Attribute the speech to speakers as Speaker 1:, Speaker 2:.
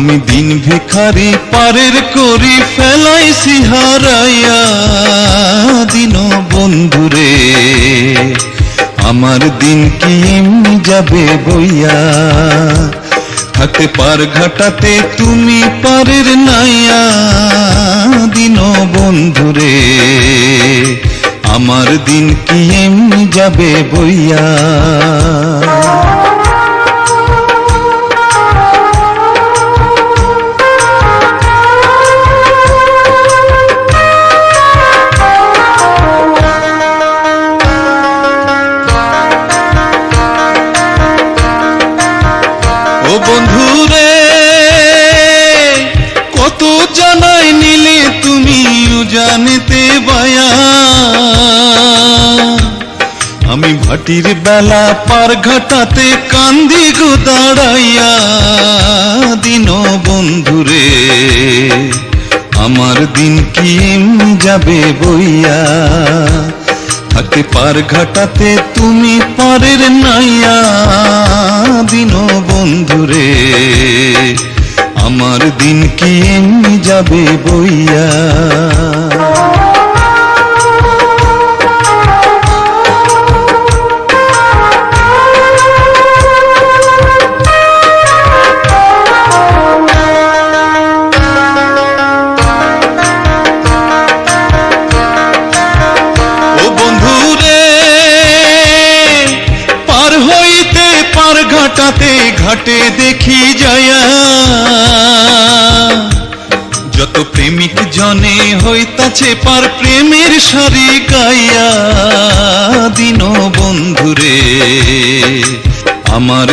Speaker 1: আমি দিন ভিখারি পারের করি ফেলাইছি হারাইয়া দিন বন্ধুরে আমার দিন কি এমনি যাবে বইয়া থাকতে পার ঘাটাতে তুমি পারের নাইয়া দিন বন্ধুরে আমার দিন কি এমনি যাবে বইয়া ও বন্ধুরে কত জানাই নিলে তুমি জানিতে বায়া আমি ভাটির বেলা পার ঘাটাতে কান্দি গো দাঁড়াইয়া দিন বন্ধুরে আমার দিন কি এমনি যাবে বইয়া থাকতে পার ঘাটাতে তুমি পারের নাইয়া দিন বন্ধুরে আমার দিন কি এমনি যাবে বইয়া ঘাটাতে ঘাটে দেখি যায়া যত প্রেমিক জনে হইতাছে পার প্রেমের সারি গাইয়া দিন বন্ধুরে আমার